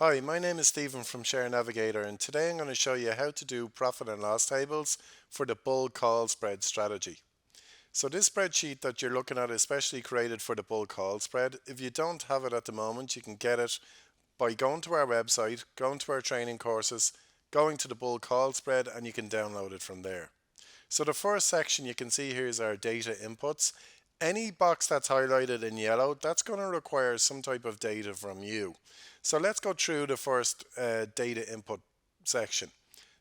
Hi, my name is Stephen from Share Navigator, and today I'm going to show you how to do profit and loss tables for the bull call spread strategy. So this spreadsheet that you're looking at is specially created for the bull call spread. If you don't have it at the moment, you can get it by going to our website, going to our training courses, going to the bull call spread, and you can download it from there. So the first section you can see here is our data inputs. Any box that's highlighted in yellow, that's going to require some type of data from you. So let's go through the first data input section.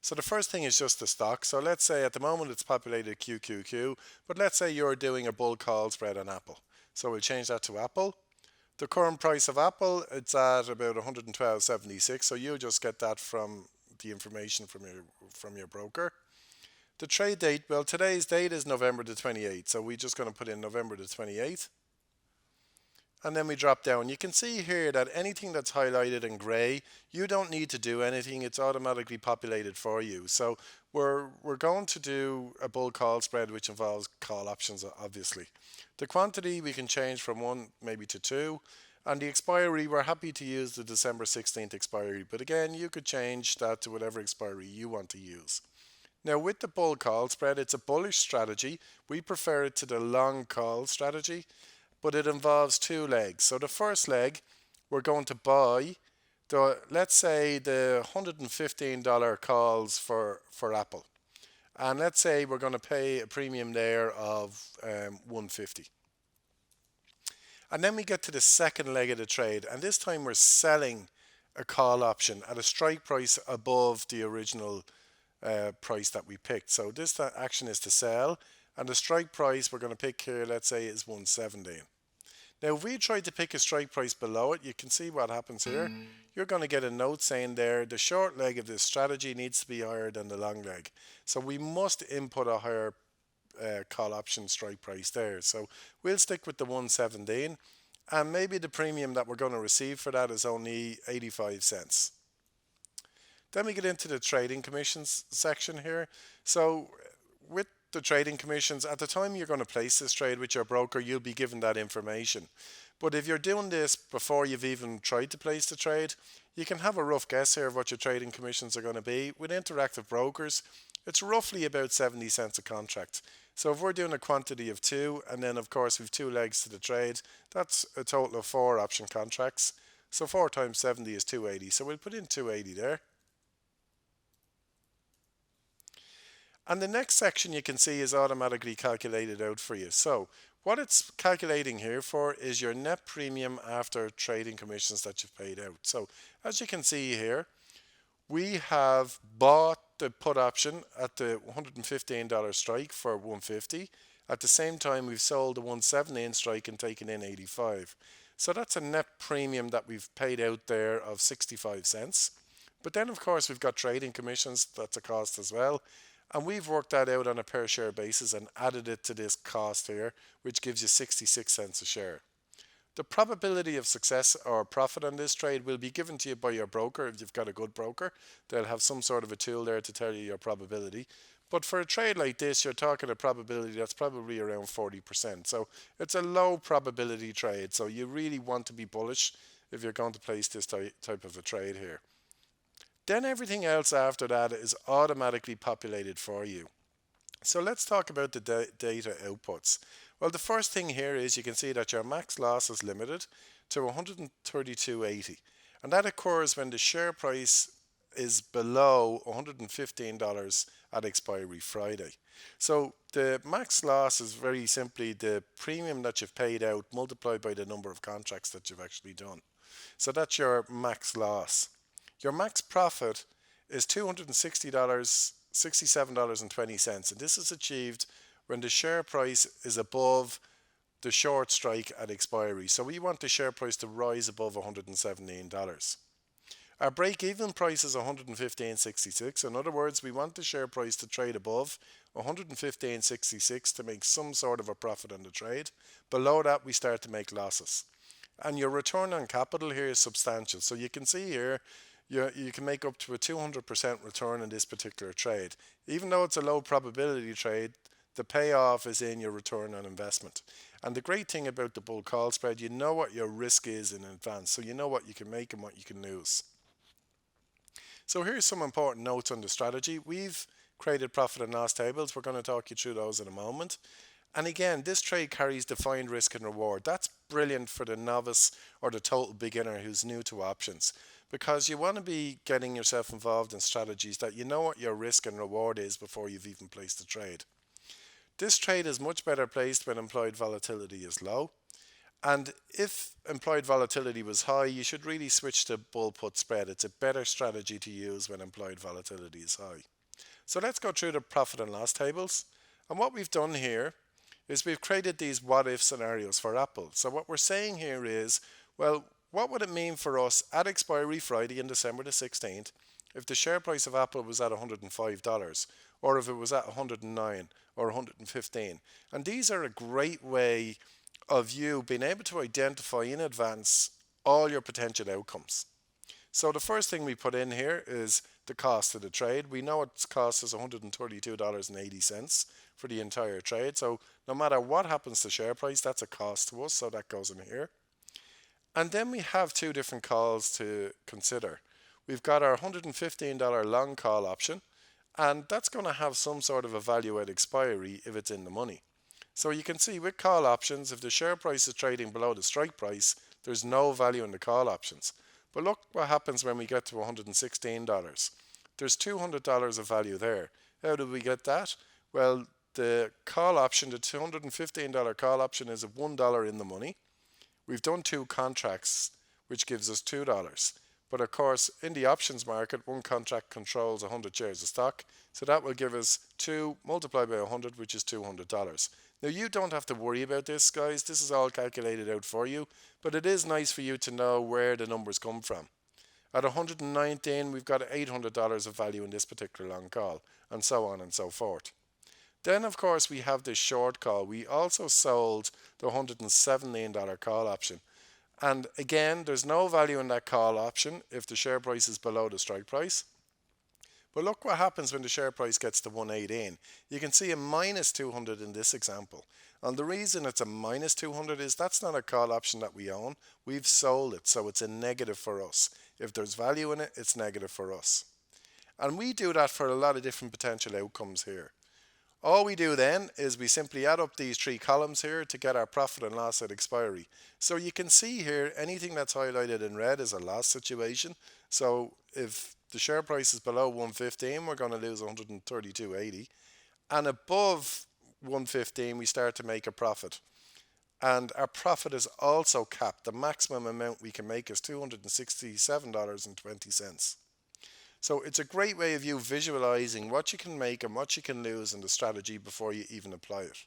So the first thing is just the stock. So let's say at the moment it's populated QQQ, but let's say you're doing a bull call spread on Apple. So we'll change that to Apple. The current price of Apple, it's at about 112.76. So you'll just get that from the information from your broker. The trade date, well, today's date is November the 28th, so we're just going to put in November the 28th. And then we drop down. You can see here that anything that's highlighted in grey, you don't need to do anything. It's automatically populated for you. So we're going to do a bull call spread, which involves call options, obviously. The quantity we can change from 1 maybe to 2. And the expiry, we're happy to use the December 16th expiry. But again, you could change that to whatever expiry you want to use. Now with the bull call spread, it's a bullish strategy. We prefer it to the long call strategy, but it involves two legs. So the first leg, we're going to buy let's say the $115 calls for Apple. And let's say we're going to pay a premium there of 150. And then we get to the second leg of the trade, and this time we're selling a call option at a strike price above the original price that we picked. So this action is to sell, and the strike price we're going to pick here, let's say, is 117. Now if we try to pick a strike price below it, you can see what happens here. You're going to get a note saying there the short leg of this strategy needs to be higher than the long leg. So we must input a higher call option strike price there. So we'll stick with the 117, and maybe the premium that we're going to receive for that is only 85 cents. Then we get into the trading commissions section here. So with the trading commissions, at the time you're going to place this trade with your broker, you'll be given that information. But if you're doing this before you've even tried to place the trade, you can have a rough guess here of what your trading commissions are going to be. With interactive brokers, it's roughly about 70 cents a contract. So if we're doing a quantity of 2, and then of course we've 2 legs to the trade, that's a total of 4 option contracts. So 4 times 70 is 280. So we'll put in 280 there. And the next section you can see is automatically calculated out for you. So what it's calculating here for is your net premium after trading commissions that you've paid out. So as you can see here, we have bought the put option at the $115 strike for 150. At the same time, we've sold the 117 strike and taken in 85. So that's a net premium that we've paid out there of 65 cents. But then of course we've got trading commissions, that's a cost as well. And we've worked that out on a per share basis and added it to this cost here, which gives you 66 cents a share. The probability of success or profit on this trade will be given to you by your broker. If you've got a good broker, they'll have some sort of a tool there to tell you your probability. But for a trade like this, you're talking a probability that's probably around 40%. So it's a low probability trade. So you really want to be bullish if you're going to place this type of a trade here. Then everything else after that is automatically populated for you. So let's talk about the data outputs. Well, the first thing here is you can see that your max loss is limited to 132.80, and that occurs when the share price is below $115 at expiry Friday. So the max loss is very simply the premium that you've paid out multiplied by the number of contracts that you've actually done. So that's your max loss. Your max profit is $260, $67.20, and this is achieved when the share price is above the short strike at expiry. So we want the share price to rise above $117. Our break-even price is 115.66. In other words, we want the share price to trade above 115.66 to make some sort of a profit on the trade. Below that, we start to make losses. And your return on capital here is substantial. So you can see here, you can make up to a 200% return in this particular trade. Even though it's a low probability trade, the payoff is in your return on investment. And the great thing about the bull call spread, you know what your risk is in advance. So you know what you can make and what you can lose. So here's some important notes on the strategy. We've created profit and loss tables. We're going to talk you through those in a moment. And again, this trade carries defined risk and reward. That's brilliant for the novice or the total beginner who's new to options, because you want to be getting yourself involved in strategies that you know what your risk and reward is before you've even placed the trade. This trade is much better placed when implied volatility is low. And if implied volatility was high, you should really switch to bull put spread. It's a better strategy to use when implied volatility is high. So let's go through the profit and loss tables. And what we've done here is we've created these what if scenarios for Apple. So what we're saying here is, well, what would it mean for us at expiry Friday in December the 16th if the share price of Apple was at $105, or if it was at 109 or 115? And these are a great way of you being able to identify in advance all your potential outcomes. So the first thing we put in here is the cost of the trade. We know its cost is $132.80 for the entire trade. So no matter what happens to share price, that's a cost to us. So that goes in here. And then we have two different calls to consider. We've got our $115 long call option, and that's going to have some sort of a value at expiry if it's in the money. So you can see with call options, if the share price is trading below the strike price, there's no value in the call options. But look what happens when we get to $116. There's $200 of value there. How do we get that? Well, the call option, the $215 call option, is at $1 in the money. We've done two contracts, which gives us $2. But of course, in the options market, one contract controls 100 shares of stock. So that will give us 2 multiplied by 100, which is $200. Now, you don't have to worry about this, guys. This is all calculated out for you. But it is nice for you to know where the numbers come from. At 119, we've got $800 of value in this particular long call, and so on and so forth. Then, of course, we have this short call. We also sold the $117 call option. And again, there's no value in that call option if the share price is below the strike price. But look what happens when the share price gets to 118. You can see a minus 200 in this example. And the reason it's a minus 200 is that's not a call option that we own. We've sold it, so it's a negative for us. If there's value in it, it's negative for us. And we do that for a lot of different potential outcomes here. All we do then is we simply add up these three columns here to get our profit and loss at expiry. So you can see here anything that's highlighted in red is a loss situation. So if the share price is below 115, we're going to lose 132.80. And above 115, we start to make a profit. And our profit is also capped. The maximum amount we can make is $267.20. So it's a great way of you visualizing what you can make and what you can lose in the strategy before you even apply it.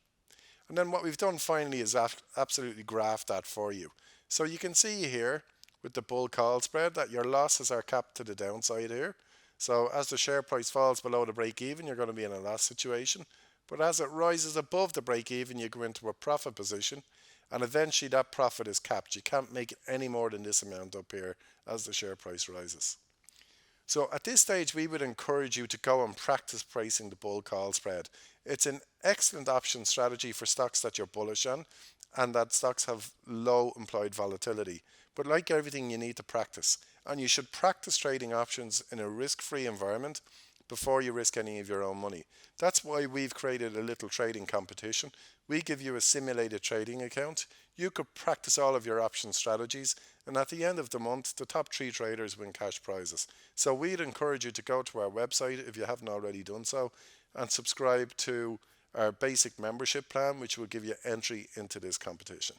And then what we've done finally is absolutely graph that for you. So you can see here with the bull call spread that your losses are capped to the downside here. So as the share price falls below the break even, you're going to be in a loss situation. But as it rises above the break even, you go into a profit position. And eventually that profit is capped. You can't make any more than this amount up here as the share price rises. So at this stage, we would encourage you to go and practice pricing the bull call spread. It's an excellent option strategy for stocks that you're bullish on and that stocks have low implied volatility. But like everything, you need to practice. And you should practice trading options in a risk-free environment before you risk any of your own money. That's why we've created a little trading competition. We give you a simulated trading account. You could practice all of your option strategies, and at the end of the month, the top 3 traders win cash prizes. So we'd encourage you to go to our website if you haven't already done so, and subscribe to our basic membership plan, which will give you entry into this competition.